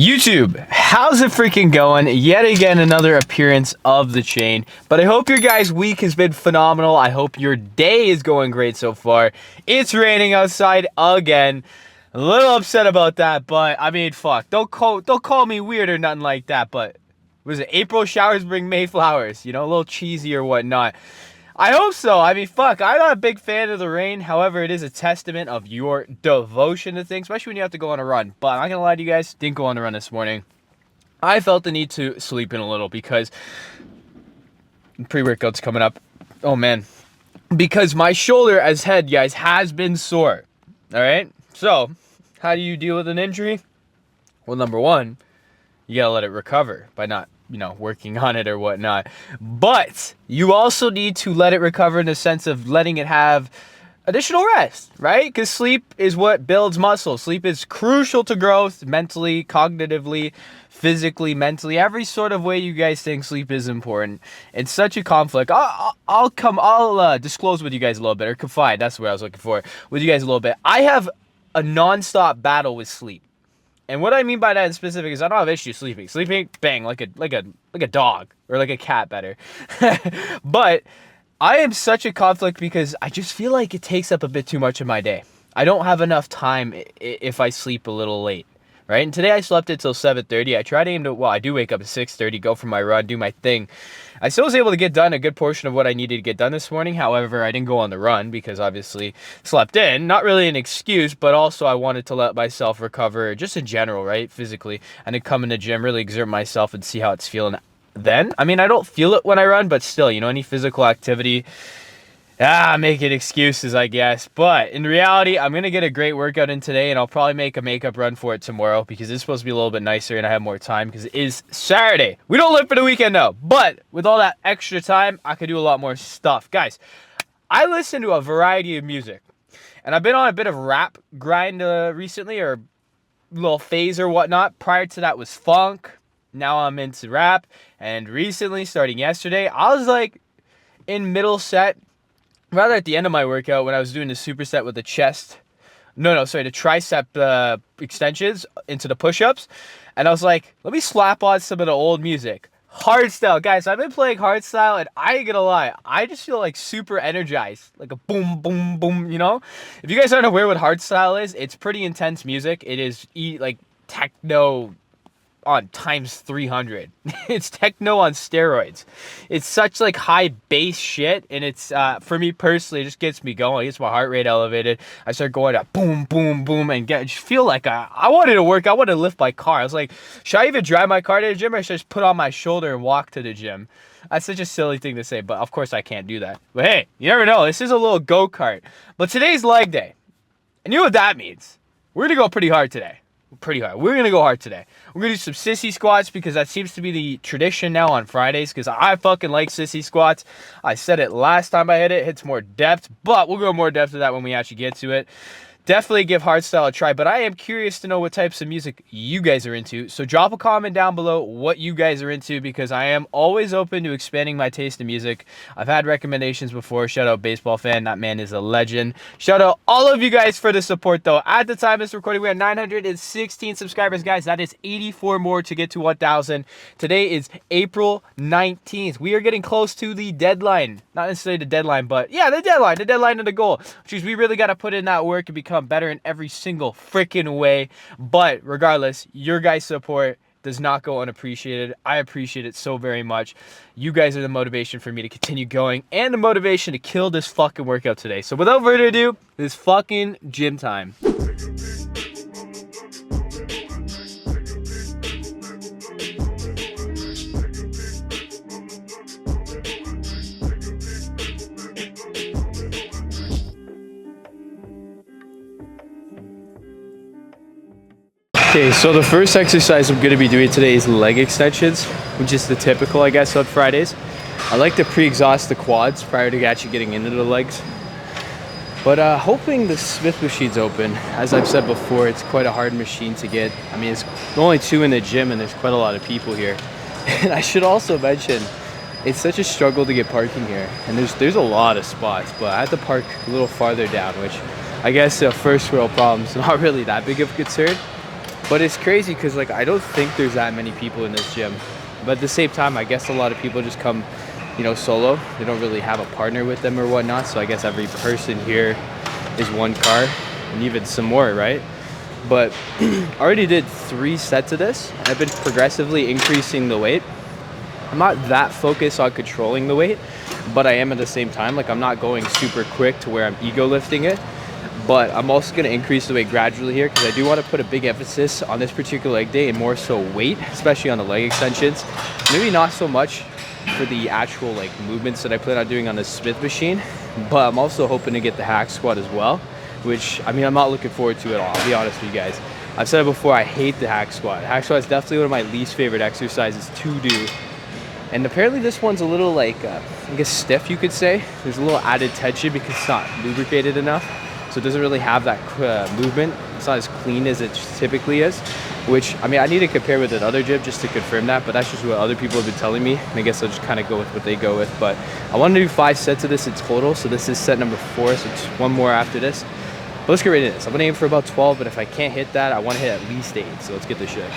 YouTube, how's it freaking going? Yet again, another appearance of the chain. But I hope your guys' week has been phenomenal. I hope your day is going great so far. It's raining outside again. A little upset about that, but I mean, fuck. Don't call me weird or nothing like that. But was it April showers bring May flowers? You know, a little cheesy or whatnot. I hope so. I mean, fuck, I'm not a big fan of the rain. However, it is a testament of your devotion to things, especially when you have to go on a run. But I'm not going to lie to you guys, didn't go on a run this morning. I felt the need to sleep in a little because pre-workout's coming up. Oh, man. Because my shoulder, as head, guys, has been sore. All right? So, how do you deal with an injury? Well, number one, you got to let it recover by not working on it or whatnot. But you also need to let it recover in the sense of letting it have additional rest, right? Because sleep is what builds muscle. Sleep is crucial to growth mentally, cognitively, physically, mentally, every sort of way you guys think sleep is important. It's such a conflict. I'll disclose with you guys a little bit, or confide, that's what I was looking for, with you guys a little bit. I have a non-stop battle with sleep. And what I mean by that in specific is I don't have issues sleeping. Sleeping, bang, like a dog or like a cat better. But I am such a conflict because I just feel like it takes up a bit too much of my day. I don't have enough time if I sleep a little late, right? And today I slept until 7:30. I try to aim to, well, I do wake up at 6:30, go for my run, do my thing. I still was able to get done a good portion of what I needed to get done this morning. However, I didn't go on the run because obviously slept in. Not really an excuse, but also I wanted to let myself recover just in general, right? Physically. And then come in the gym, really exert myself and see how it's feeling then. I mean, I don't feel it when I run, but still, any physical activity, making excuses, I guess. But in reality, I'm going to get a great workout in today, and I'll probably make a makeup run for it tomorrow because it's supposed to be a little bit nicer and I have more time because it is Saturday. We don't live for the weekend, though. But with all that extra time, I could do a lot more stuff. Guys, I listen to a variety of music, and I've been on a bit of rap grind recently, or little phase or whatnot. Prior to that was funk. Now I'm into rap. And recently, starting yesterday, I was like in middle set, rather at the end of my workout when I was doing the superset with the the tricep extensions into the push-ups. And I was like, let me slap on some of the old music. Hardstyle. Guys, I've been playing hardstyle and I ain't gonna lie, I just feel like super energized. Like a boom, boom, boom, If you guys aren't aware what hardstyle is, it's pretty intense music. It is like techno on times 300. It's techno on steroids. It's such like high bass shit, and it's for me personally, it just gets me going. It gets my heart rate elevated. I start going to boom, boom, boom, and just feel like I wanted to work. I wanted to lift my car. I was like, should I even drive my car to the gym, or should I just put on my shoulder and walk to the gym? That's such a silly thing to say, but of course I can't do that. But hey, you never know. This is a little go-kart. But today's leg day, and you know what that means. We're gonna go pretty hard today. Pretty hard. We're gonna go hard today. We're gonna do some sissy squats because that seems to be the tradition now on Fridays because I fucking like sissy squats. I said it last time I hit it. It hits more depth, but we'll go more depth to that when we actually get to it. Definitely give hardstyle a try, but I am curious to know what types of music you guys are into. So drop a comment down below what you guys are into because I am always open to expanding my taste in music. I've had recommendations before. Shout out Baseball Fan. That man is a legend. Shout out all of you guys for the support, though. At the time of this recording, we have 916 subscribers, guys. That is 84 more to get to 1,000. Today is April 19th. We are getting close to the deadline. Not necessarily the deadline, but yeah, the deadline of the goal. Which is we really got to put in that work and become better in every single freaking way. But regardless, your guys' support does not go unappreciated. I appreciate it so very much. You guys are the motivation for me to continue going and the motivation to kill this fucking workout today. So without further ado, it's fucking gym time. Okay, so the first exercise I'm going to be doing today is leg extensions, which is the typical, I guess, on Fridays. I like to pre-exhaust the quads prior to actually getting into the legs. But hoping the Smith machine's open. As I've said before, it's quite a hard machine to get. I mean, it's only 2 in the gym and there's quite a lot of people here. And I should also mention, it's such a struggle to get parking here. And there's a lot of spots, but I have to park a little farther down, which I guess first world problems, not really that big of a concern. But it's crazy because like I don't think there's that many people in this gym. But at the same time, I guess a lot of people just come, you know, solo. They don't really have a partner with them or whatnot. So I guess every person here is one car and even some more, right? But I already did 3 sets of this. I've been progressively increasing the weight. I'm not that focused on controlling the weight, but I am at the same time. Like I'm not going super quick to where I'm ego lifting it, but I'm also gonna increase the weight gradually here because I do want to put a big emphasis on this particular leg day and more so weight, especially on the leg extensions. Maybe not so much for the actual like movements that I plan on doing on the Smith machine, but I'm also hoping to get the hack squat as well, which I mean, I'm not looking forward to at all. I'll be honest with you guys. I've said it before, I hate the hack squat. Hack squat is definitely one of my least favorite exercises to do. And apparently this one's a little like, I guess stiff you could say. There's a little added tension because it's not lubricated enough. So it doesn't really have that movement. It's not as clean as it typically is, which, I mean, I need to compare with another gym just to confirm that, but that's just what other people have been telling me. And I guess I'll just kind of go with what they go with. But I want to do 5 sets of this in total. So this is set number 4, so it's 1 more after this. But let's get right into this. I'm gonna aim for about 12, but if I can't hit that, I want to hit at least 8. So let's get this shit.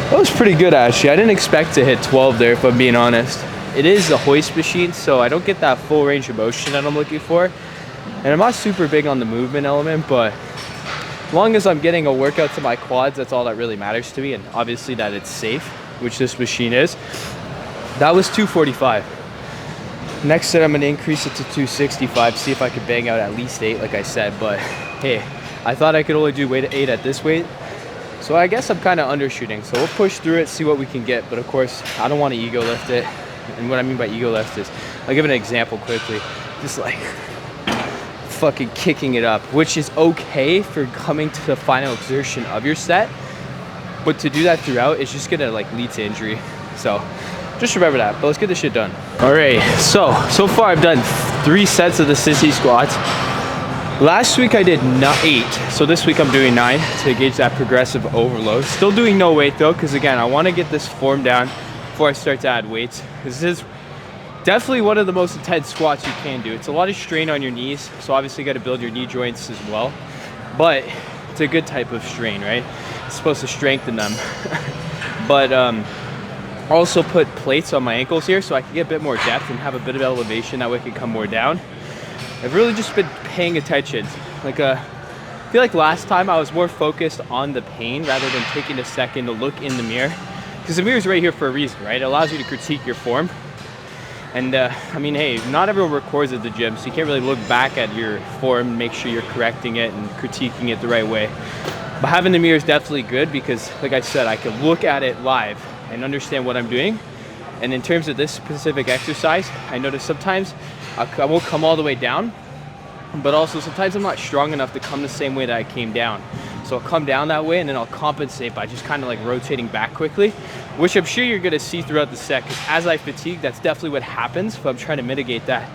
That was pretty good actually. I didn't expect to hit 12 there if I'm being honest. It is a hoist machine, so I don't get that full range of motion that I'm looking for. And I'm not super big on the movement element, but as long as I'm getting a workout to my quads, that's all that really matters to me. And obviously that it's safe, which this machine is. That was 245. Next set, I'm gonna increase it to 265, see if I can bang out at least 8, like I said. But hey, I thought I could only do 8 at this weight. So I guess I'm kind of undershooting. So we'll push through it, see what we can get. But of course, I don't want to ego lift it. And what I mean by ego lift is, I'll give an example quickly. Just like fucking kicking it up, which is okay for coming to the final exertion of your set. But to do that throughout, it's just gonna like lead to injury. So just remember that, but let's get this shit done. All right, so far I've done 3 sets of the sissy squats. Last week I did 8, so this week I'm doing 9 to gauge that progressive overload. Still doing no weight though, because again, I want to get this form down before I start to add weights. This is definitely one of the most intense squats you can do. It's a lot of strain on your knees, so obviously you got to build your knee joints as well. But it's a good type of strain, right? It's supposed to strengthen them. But also put plates on my ankles here so I can get a bit more depth and have a bit of elevation, that way I can come more down. I've really just been paying attention. Like I feel like last time I was more focused on the pain rather than taking a second to look in the mirror. Because the mirror's right here for a reason, right? It allows you to critique your form. And I mean, hey, not everyone records at the gym, so you can't really look back at your form and make sure you're correcting it and critiquing it the right way. But having the mirror is definitely good because, like I said, I can look at it live and understand what I'm doing. And in terms of this specific exercise, I notice sometimes I won't come all the way down, but also sometimes I'm not strong enough to come the same way that I came down. So I'll come down that way and then I'll compensate by just kind of like rotating back quickly, which I'm sure you're gonna see throughout the set, because as I fatigue, that's definitely what happens, but I'm trying to mitigate that,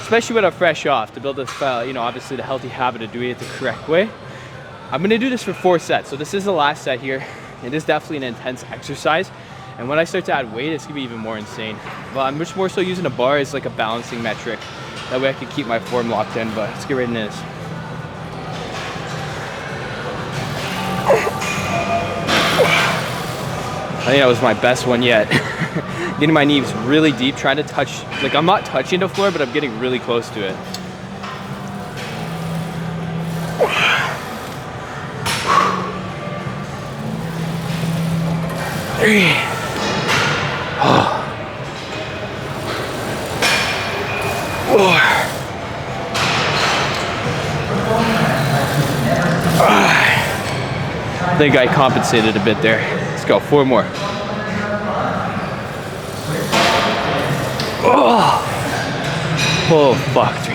especially when I'm fresh off, to build this, you know, obviously the healthy habit of doing it the correct way. I'm gonna do this for 4 sets. So this is the last set here. It is definitely an intense exercise. And when I start to add weight, it's gonna be even more insane. But I'm much more so using a bar as like a balancing metric. That way I can keep my form locked in, but let's get right into this. I think that was my best one yet. Getting my knees really deep, trying to touch, like I'm not touching the floor, but I'm getting really close to it. I think I compensated a bit there. Let's go, 4 more. Oh fuck, 3.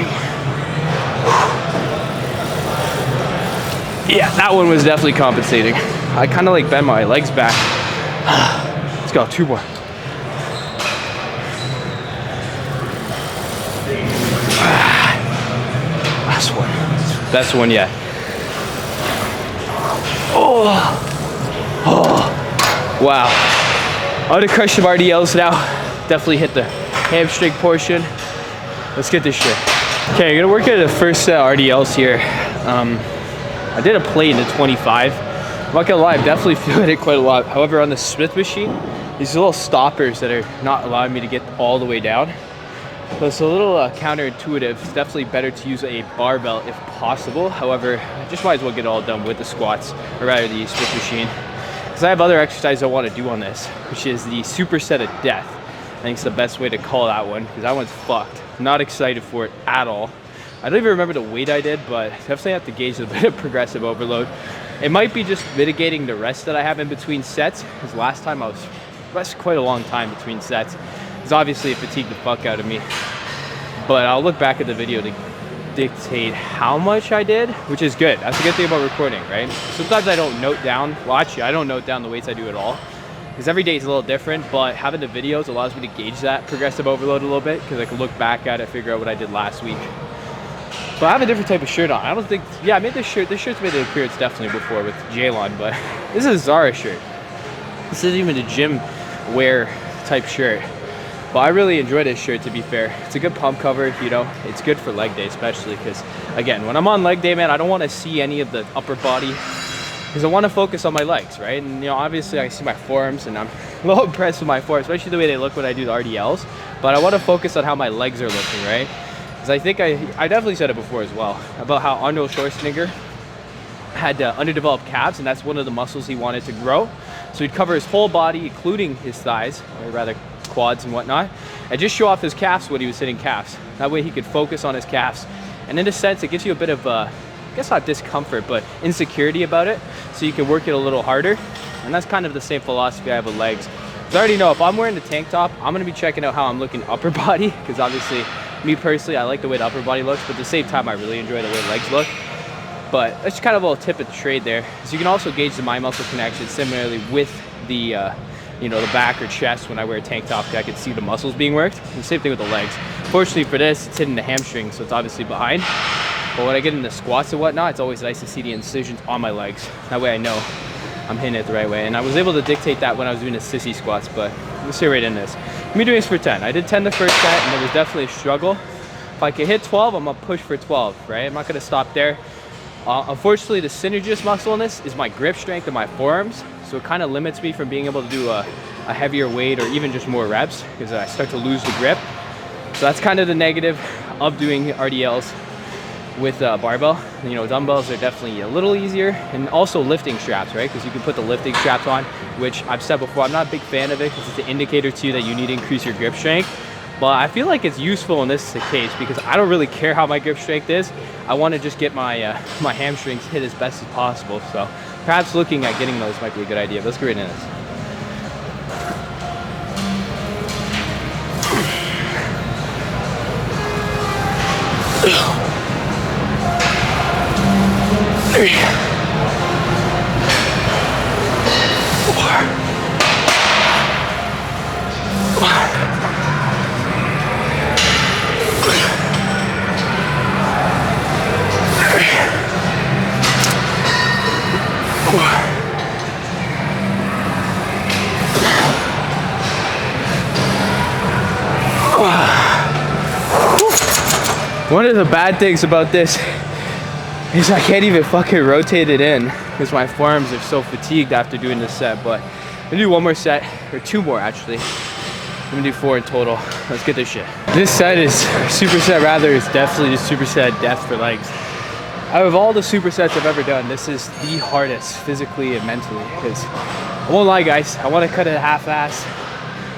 Yeah, that one was definitely compensating. I kind of like bent my legs back. Let's go, 2 more. Last one. Best one yet. Wow. I'm gonna crush some RDLs now. Definitely hit the hamstring portion. Let's get this shit. Okay, I'm gonna work at the first set of RDLs here. I did a plate in the 25. I'm not gonna lie, I'm definitely feeling it quite a lot. However, on the Smith machine, these little stoppers that are not allowing me to get all the way down. So it's a little counterintuitive. It's definitely better to use a barbell if possible. However, I just might as well get it all done with the squats, or rather the Smith machine. Because I have other exercises I want to do on this, which is the superset of death. I think it's the best way to call that one, because that one's fucked. I'm not excited for it at all. I don't even remember the weight I did, but definitely have to gauge a bit of progressive overload. It might be just mitigating the rest that I have in between sets, because last time I was resting quite a long time between sets. It's obviously it fatigued the fuck out of me. But I'll look back at the video to dictate how much I did, which is good. That's a good thing about recording, right? Sometimes I don't note down, well actually I don't note down the weights I do at all, because every day is a little different, but having the videos allows me to gauge that progressive overload a little bit, because I can look back at it, figure out what I did last week. But I have a different type of shirt on. I don't think, yeah, I made this shirt's made an appearance definitely before with Jalon, but this is a Zara shirt. This isn't even a gym wear type shirt. But I really enjoy this shirt, to be fair. It's a good pump cover, you know. It's good for leg day, especially because, again, when I'm on leg day, man, I don't want to see any of the upper body, because I want to focus on my legs, right? And, you know, obviously I see my forearms, and I'm a little impressed with my forearms, especially the way they look when I do the RDLs. But I want to focus on how my legs are looking, right? Because I think I definitely said it before as well, about how Arnold Schwarzenegger had underdeveloped calves, and that's one of the muscles he wanted to grow. So he'd cover his whole body, including his thighs, or rather quads and whatnot, and just show off his calves when he was hitting calves. That way he could focus on his calves. And in a sense, it gives you a bit of, I guess not discomfort, but insecurity about it, so you can work it a little harder. And that's kind of the same philosophy I have with legs. Because I already know if I'm wearing the tank top, I'm going to be checking out how I'm looking upper body, because obviously, me personally, I like the way the upper body looks, but at the same time, I really enjoy the way legs look. But that's kind of a little tip of the trade there. So you can also gauge the mind muscle connection similarly with the, you know, the back or chest. When I wear a tank top, I can see the muscles being worked. And the same thing with the legs. Fortunately for this, it's hitting the hamstring, so it's obviously behind. But when I get into squats and whatnot, it's always nice to see the incisions on my legs. That way I know I'm hitting it the right way. And I was able to dictate that when I was doing the sissy squats, but let's get right in this. Me doing this for 10. I did 10 the first set, and it was definitely a struggle. If I can hit 12, I'm gonna push for 12, right? I'm not gonna stop there. Unfortunately, the synergist muscle in this is my grip strength in my forearms, so it kind of limits me from being able to do a heavier weight or even just more reps, because I start to lose the grip. So that's kind of the negative of doing RDLs with barbell. You know, dumbbells are definitely a little easier, and also lifting straps, right? Because you can put the lifting straps on, which I've said before, I'm not a big fan of it because it's an indicator to you that you need to increase your grip strength. But I feel like it's useful in this case because I don't really care how my grip strength is. I want to just get my my hamstrings hit as best as possible. So perhaps looking at getting those might be a good idea. But let's get right into this. One of the bad things about this is I can't even fucking rotate it in because my forearms are so fatigued after doing this set. But I'm gonna do one more set, or two more actually. I'm gonna do 4 in total. Let's get this shit. This set is, superset rather, is definitely the superset death for legs. Out of all the supersets I've ever done, this is the hardest physically and mentally, because I won't lie guys, I want to cut it half-ass.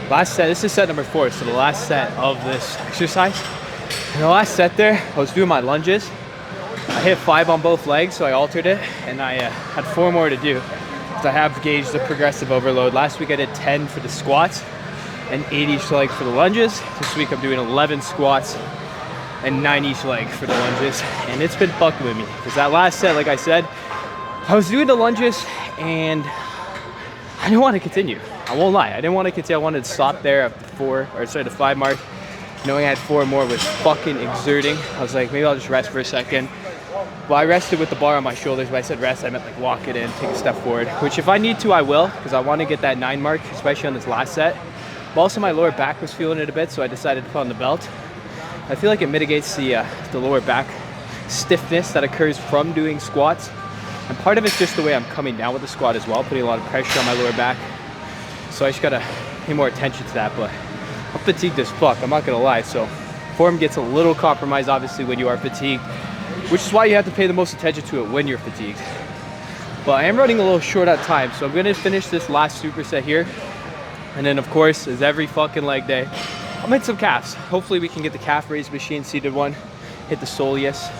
Last set, this is set number 4, so the last set of this exercise. In the last set there, I was doing my lunges. I hit 5 on both legs, so I altered it, and I had 4 more to do. So I have gauged the progressive overload. Last week I did 10 for the squats and 8 each leg for the lunges. This week I'm doing 11 squats and 9 each leg for the lunges, and it's been fucking with me because that last set, like I said, I was doing the lunges and I didn't want to continue. I won't lie, I didn't want to continue. I wanted to stop there at the 5 mark. Knowing I had 4 more was fucking exerting. I was like, maybe I'll just rest for a second. Well, I rested with the bar on my shoulders. When I said rest, I meant like walk it in, take a step forward, which if I need to, I will, because I want to get that 9 mark, especially on this last set. But also my lower back was feeling it a bit, so I decided to put on the belt. I feel like it mitigates the lower back stiffness that occurs from doing squats. And part of it's just the way I'm coming down with the squat as well, putting a lot of pressure on my lower back. So I just gotta pay more attention to that, but I'm fatigued as fuck, I'm not gonna lie. So form gets a little compromised obviously when you are fatigued, which is why you have to pay the most attention to it when you're fatigued. But I am running a little short on time, so I'm gonna finish this last superset here. And then of course, as every fucking leg day, I'm gonna hit some calves. Hopefully we can get the calf raise machine seated one, hit the soleus.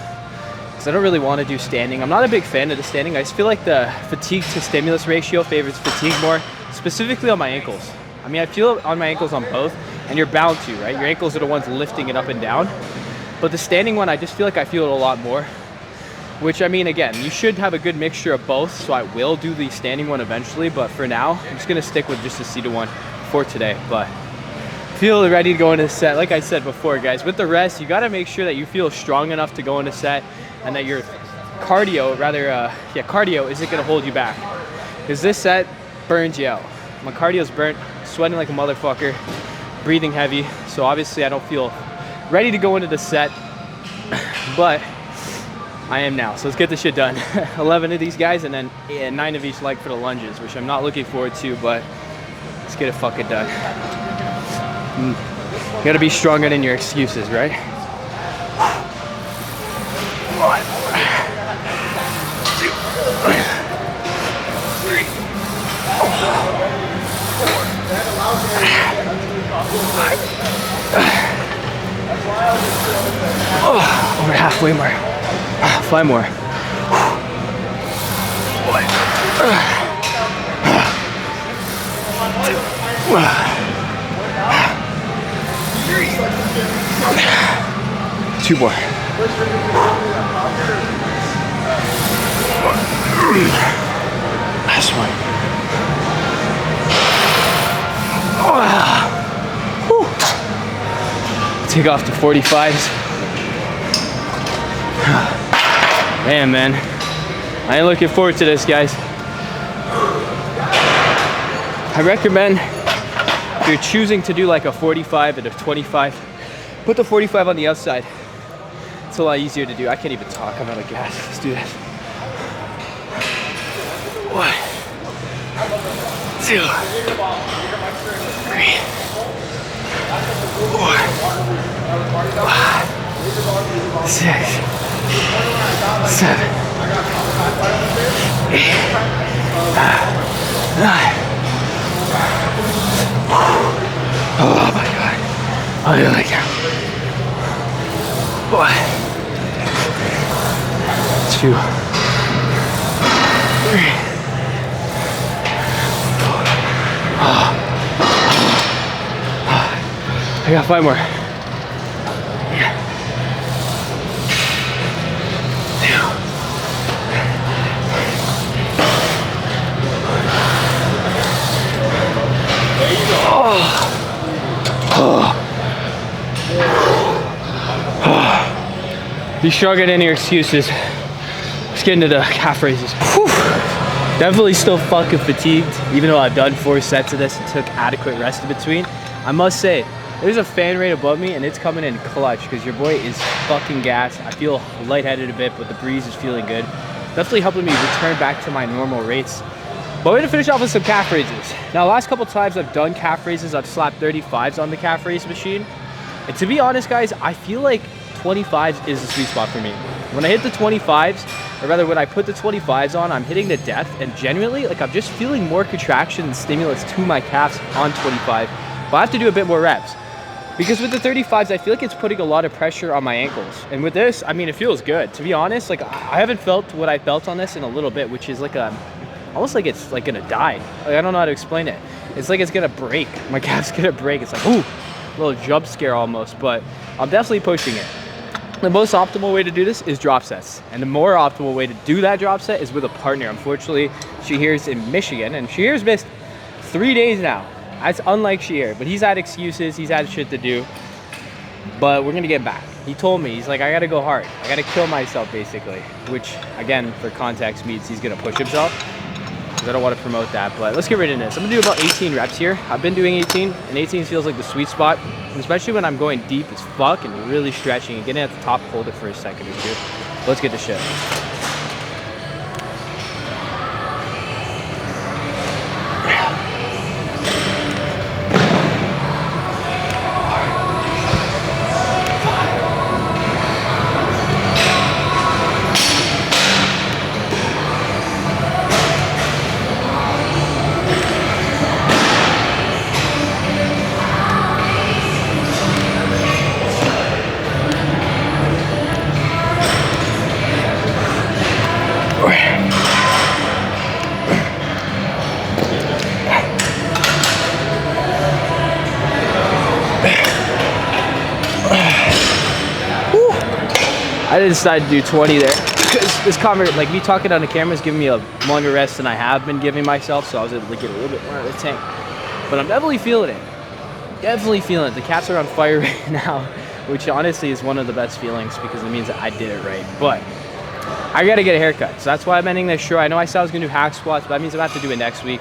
Because I don't really want to do standing. I'm not a big fan of the standing. I just feel like the fatigue to stimulus ratio favors fatigue more, specifically on my ankles. I mean, I feel it on my ankles on both, and you're bound to, right? Your ankles are the ones lifting it up and down. But the standing one, I just feel like I feel it a lot more. Which, I mean, again, you should have a good mixture of both, so I will do the standing one eventually. But for now, I'm just going to stick with just the seated one for today. But feel ready to go into the set. Like I said before, guys, with the rest, you got to make sure that you feel strong enough to go into set, and that your cardio, cardio isn't gonna hold you back. Because this set burns you out. My cardio's burnt, sweating like a motherfucker, breathing heavy. So obviously I don't feel ready to go into the set, but I am now. So let's get this shit done. 11 of these guys, and then 9 of each leg for the lunges, which I'm not looking forward to, but let's get it fucking done. You gotta be stronger than your excuses, right? 1, 2, 3, 4, 5. Over halfway more. 5 more. 1, 2, 3. 2 more. Last one. Take off the 45s. Man, I ain't looking forward to this, guys. I recommend if you're choosing to do like a 45 and a 25, put the 45 on the outside. It's a lot easier to do. I can't even talk, I'm out of gas. Let's do this. 1, 2, 3, 4, 5, 6, 7, 8, 9. Oh my god. I like it. 1, 2, 3. I got 5 more. 2. Be stronger than your excuses. Let's get into the calf raises. Whew. Definitely still fucking fatigued, even though I've done 4 sets of this and took adequate rest in between. I must say, there's a fan rate above me and it's coming in clutch because your boy is fucking gassed. I feel lightheaded a bit, but the breeze is feeling good. Definitely helping me return back to my normal rates. But we're gonna finish off with some calf raises. Now, last couple times I've done calf raises, I've slapped 35s on the calf raise machine. And to be honest, guys, I feel like 25s is the sweet spot for me. When I hit the 25s, or rather when I put the 25s on, I'm hitting to death, and genuinely, like, I'm just feeling more contraction and stimulus to my calves on 25. But I have to do a bit more reps. Because with the 35s, I feel like it's putting a lot of pressure on my ankles. And with this, I mean, it feels good. To be honest, like, I haven't felt what I felt on this in a little bit, which is like almost like it's like gonna die. Like, I don't know how to explain it. It's like it's gonna break. My calf's gonna break. It's like, ooh, a little jump scare almost, but I'm definitely pushing it. The most optimal way to do this is drop sets. And the more optimal way to do that drop set is with a partner. Unfortunately, Shahir's in Michigan, and Shahir's missed 3 days now. That's unlike Sheer, but he's had excuses, he's had shit to do. But we're gonna get back. He told me, he's like, I gotta go hard. I gotta kill myself, basically. Which, again, for context, means he's gonna push himself. Because I don't want to promote that, but let's get right into this. I'm gonna do about 18 reps here. I've been doing 18, and 18 feels like the sweet spot. And especially when I'm going deep as fuck and really stretching and getting at the top, hold it for a second or two. Let's get this shit. I decided to do 20 there because this comment, like me talking on the camera, is giving me a longer rest than I have been giving myself, so I was able to get a little bit more out of the tank. But I'm definitely feeling it. Definitely feeling it. The cats are on fire right now, which honestly is one of the best feelings because it means that I did it right. But I gotta get a haircut, so that's why I'm ending this short. I know I said I was gonna do hack squats, but that means I'm gonna have to do it next week.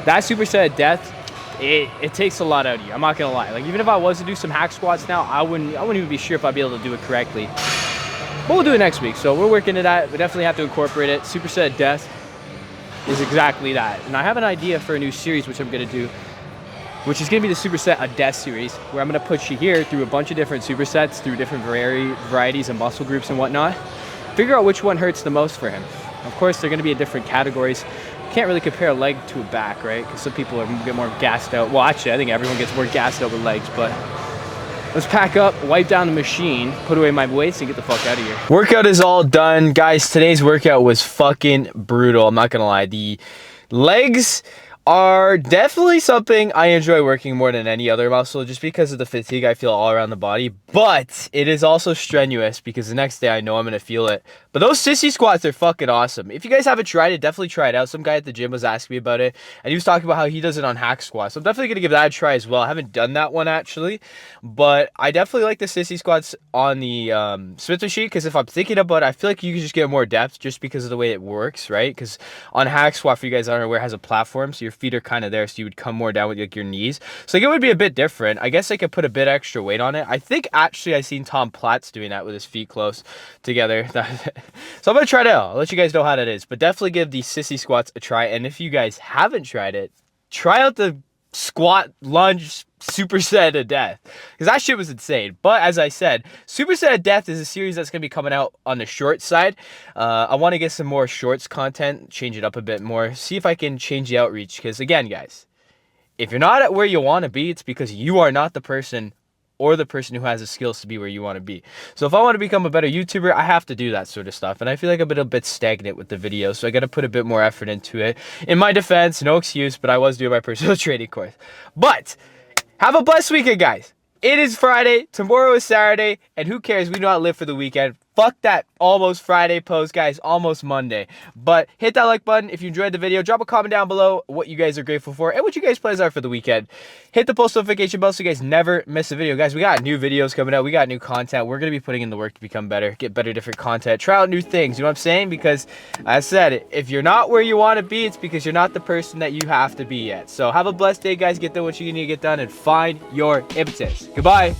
That superset of death, it takes a lot out of you. I'm not gonna lie. Like even if I was to do some hack squats now, I wouldn't even be sure if I'd be able to do it correctly. But we'll do it next week, so we're working to that. We definitely have to incorporate it. Superset of Death is exactly that. And I have an idea for a new series, which I'm gonna do, which is gonna be the Superset of Death series, where I'm gonna put Shahir through a bunch of different supersets, through different varieties of muscle groups and whatnot. Figure out which one hurts the most for him. Of course, they're gonna be in different categories. You can't really compare a leg to a back, right? Because some people get more gassed out. Well, actually, I think everyone gets more gassed out with legs, but let's pack up, wipe down the machine, put away my weights, and get the fuck out of here. Workout is all done. Guys, today's workout was fucking brutal. I'm not gonna lie. The legs are definitely something I enjoy working more than any other muscle just because of the fatigue I feel all around the body. But it is also strenuous because the next day I know I'm gonna feel it. But those sissy squats are fucking awesome. If you guys haven't tried it, definitely try it out. Some guy at the gym was asking me about it, and he was talking about how he does it on hack squats. So I'm definitely gonna give that a try as well. I haven't done that one actually, but I definitely like the sissy squats on the Smith machine because if I'm thinking about it, I feel like you can just get more depth just because of the way it works, right? Because on hack squat, for you guys aren't aware, it has a platform, so your feet are kind of there, so you would come more down with like your knees. So like, it would be a bit different. I guess I could put a bit extra weight on it. I think actually I seen Tom Platz doing that with his feet close together. So I'm gonna try it out. I'll let you guys know how that is, but definitely give the sissy squats a try. And if you guys haven't tried it, try out the squat lunge superset of death because that shit was insane. But as I said, Superset of Death is a series that's gonna be coming out on the short side. I want to get some more shorts content, change it up a bit more, see if I can change the outreach, because again guys, if you're not at where you want to be, it's because you are not the person or the person who has the skills to be where you want to be. So if I want to become a better YouTuber, I have to do that sort of stuff. And I feel like I've been a bit stagnant with the videos, so I got to put a bit more effort into it. In my defense, no excuse, but I was doing my personal training course. But have a blessed weekend, guys. It is Friday, tomorrow is Saturday, and who cares? We know how to live for the weekend. Fuck that almost Friday post, guys, almost Monday. But hit that like button if you enjoyed the video. Drop a comment down below what you guys are grateful for and what you guys' plans are for the weekend. Hit the post notification bell so you guys never miss a video. Guys, we got new videos coming out. We got new content. We're going to be putting in the work to become better, get better, different content, try out new things. You know what I'm saying? Because I said, if you're not where you want to be, it's because you're not the person that you have to be yet. So have a blessed day, guys. Get done what you need to get done and find your impetus. Goodbye.